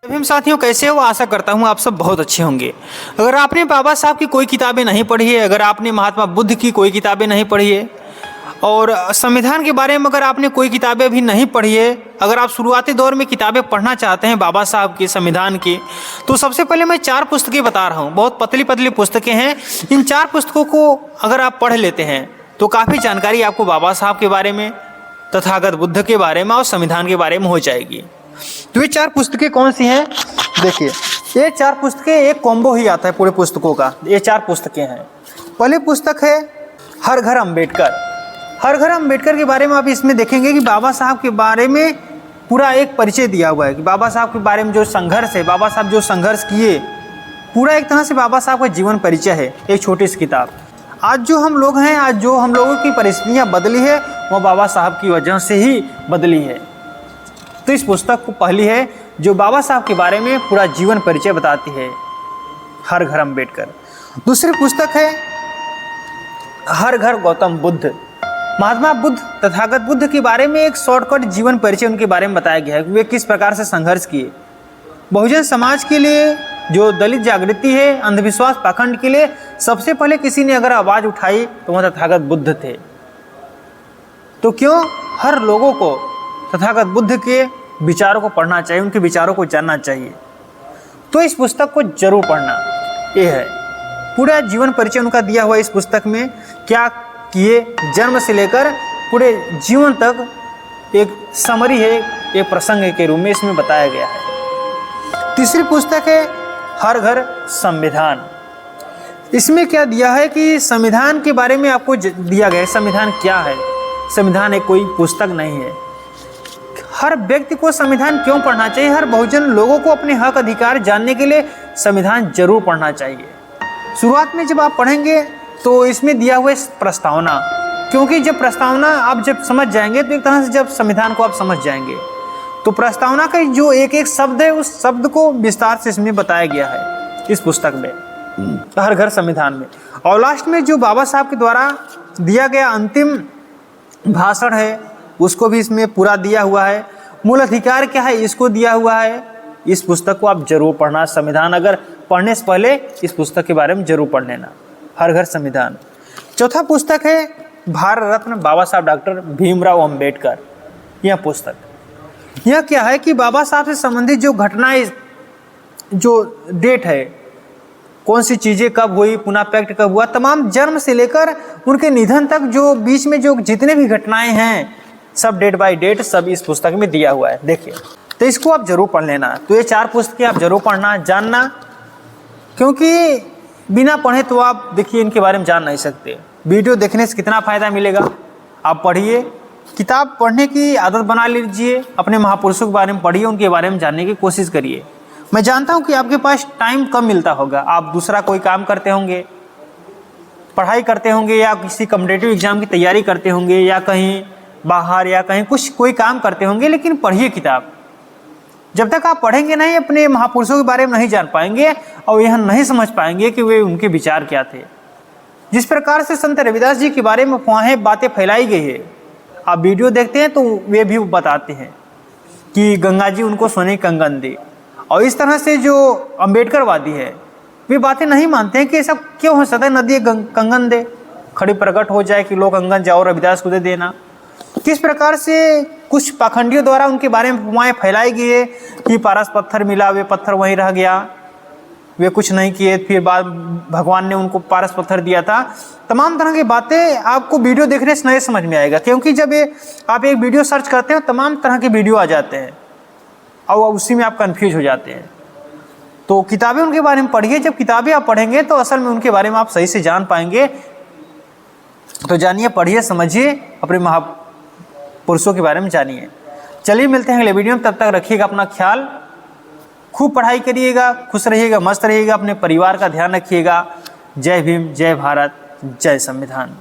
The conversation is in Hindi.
भीम साथियों, कैसे हो? आशा करता हूँ आप सब बहुत अच्छे होंगे। अगर आपने बाबा साहब की कोई किताबें नहीं पढ़ी है, अगर आपने महात्मा बुद्ध की कोई किताबें नहीं पढ़ी है और संविधान के बारे में अगर आपने कोई किताबें अभी नहीं पढ़ी है, अगर आप शुरुआती दौर में किताबें पढ़ना चाहते हैं बाबा साहब के संविधान की, तो सबसे पहले मैं 4 पुस्तकें बता रहा हूँ। बहुत पतली पतली पुस्तकें हैं। इन 4 पुस्तकों को अगर आप पढ़ लेते हैं तो काफ़ी जानकारी आपको बाबा साहब के बारे में, तथागत बुद्ध के बारे में और संविधान के बारे में हो जाएगी। तो ये 4 पुस्तकें कौन सी हैं? देखिए, ये 4 पुस्तकें एक कॉम्बो ही आता है पूरे पुस्तकों का। ये 4 पुस्तकें हैं। पहली पुस्तक है हर घर अम्बेडकर। हर घर अम्बेडकर के बारे में आप इसमें देखेंगे कि बाबा साहब के बारे में पूरा एक परिचय दिया हुआ है कि बाबा साहब के बारे में जो संघर्ष है, बाबा साहब जो संघर्ष किए, पूरा एक तरह से बाबा साहब का जीवन परिचय है एक छोटी सी किताब। आज जो हम लोग हैं, आज जो हम लोगों की परिस्थितियाँ बदली है, वो बाबा साहब की वजह से ही बदली है। तो इस पुस्तक को पहली है जो बाबा साहब के बारे में पूरा जीवन परिचय बताती है, हर घर अम्बेडकर। दूसरी पुस्तक है हर घर गौतम बुद्ध। महात्मा बुद्ध, तथागत बुद्ध के बारे में एक शॉर्टकट जीवन परिचय उनके बारे में बताया गया है कि वे किस प्रकार से संघर्ष किए। बहुजन समाज के लिए, जो दलित जागृति है, अंधविश्वास पाखंड के लिए सबसे पहले किसी ने अगर आवाज़ उठाई तो वह तथागत बुद्ध थे। तो क्यों हर लोगों को तथागत बुद्ध के विचारों को पढ़ना चाहिए, उनके विचारों को जानना चाहिए। तो इस पुस्तक को जरूर पढ़ना। ये है पूरा जीवन परिचय उनका दिया हुआ। इस पुस्तक में क्या किए, जन्म से लेकर पूरे जीवन तक एक समरी है, एक प्रसंग के रूप में इसमें बताया गया है। तीसरी पुस्तक है हर घर संविधान। इसमें क्या दिया है कि संविधान के बारे में आपको दिया गया है। संविधान क्या है? संविधान एक कोई पुस्तक नहीं है। हर व्यक्ति को संविधान क्यों पढ़ना चाहिए? हर बहुजन लोगों को अपने हक अधिकार जानने के लिए संविधान जरूर पढ़ना चाहिए। शुरुआत में जब आप पढ़ेंगे तो इसमें दिया हुआ प्रस्तावना, क्योंकि जब प्रस्तावना आप जब समझ जाएंगे तो एक तरह से जब संविधान को आप समझ जाएंगे, तो प्रस्तावना का जो एक एक शब्द है, उस शब्द को विस्तार से इसमें बताया गया है इस पुस्तक में, हर घर संविधान में। और लास्ट में जो बाबा साहब के द्वारा दिया गया अंतिम भाषण है, उसको भी इसमें पूरा दिया हुआ है। मूल अधिकार क्या है, इसको दिया हुआ है। इस पुस्तक को आप जरूर पढ़ना। संविधान अगर पढ़ने से पहले इस पुस्तक के बारे में जरूर पढ़ लेना, हर घर संविधान। चौथा पुस्तक है भारत रत्न बाबा साहब डॉक्टर भीमराव अम्बेडकर। यह पुस्तक, यह क्या है कि बाबा साहब से संबंधित जो घटनाएं, जो डेट है, कौन सी चीज़ें कब हुई, पुनः पैक्ट कब हुआ, तमाम जन्म से लेकर उनके निधन तक जो बीच में जो जितने भी घटनाएं हैं, सब डेट बाय डेट सब इस पुस्तक में दिया हुआ है। देखिए, तो इसको आप जरूर पढ़ लेना। तो ये 4 पुस्तकें आप जरूर पढ़ना, जानना, क्योंकि बिना पढ़े तो आप देखिए इनके बारे में जान नहीं सकते। वीडियो देखने से कितना फ़ायदा मिलेगा? आप पढ़िए, किताब पढ़ने की आदत बना लीजिए, अपने महापुरुषों के बारे में पढ़िए, उनके बारे में जानने की कोशिश करिए। मैं जानता हूँ कि आपके पास टाइम कम मिलता होगा, आप दूसरा कोई काम करते होंगे, पढ़ाई करते होंगे, या किसी कॉम्पिटिटिव एग्जाम की तैयारी करते होंगे, या कहीं बाहर, या कहीं कुछ कोई काम करते होंगे, लेकिन पढ़िए किताब। जब तक आप पढ़ेंगे नहीं, अपने महापुरुषों के बारे में नहीं जान पाएंगे और यह नहीं समझ पाएंगे कि वे उनके विचार क्या थे। जिस प्रकार से संत रविदास जी के बारे में अफवाहें बातें फैलाई गई है, आप वीडियो देखते हैं तो वे भी बताते हैं कि गंगा जी उनको सोने की कंगन दे। और इस तरह से जो अम्बेडकरवादी है, वे बातें नहीं मानते हैं कि ऐसा क्यों हो सकता है, नदी कंगन दे, खड़ी प्रकट हो जाए कि लोग कंगन जाओ रविदास को दे देना। किस प्रकार से कुछ पाखंडियों द्वारा उनके बारे में अफवाहें फैलाई गई है कि पारस पत्थर मिला, वे पत्थर वहीं रह गया, वे कुछ नहीं किए, फिर बाद भगवान ने उनको पारस पत्थर दिया था। तमाम तरह की बातें आपको वीडियो देखने से नहीं समझ में आएगा, क्योंकि जब आप एक वीडियो सर्च करते हैं तमाम तरह के वीडियो आ जाते हैं और उसी में आप कन्फ्यूज हो जाते हैं। तो किताबें उनके बारे में पढ़िए। जब किताबें आप पढ़ेंगे तो असल में उनके बारे में आप सही से जान पाएंगे। तो जानिए, पढ़िए, समझिए, अपने महापुरुषों के बारे में जानिए। चलिए, मिलते हैं अगले वीडियो में। तब तक रखिएगा अपना ख्याल, खूब पढ़ाई करिएगा, खुश रहिएगा, मस्त रहिएगा, अपने परिवार का ध्यान रखिएगा। जय भीम, जय भारत, जय संविधान।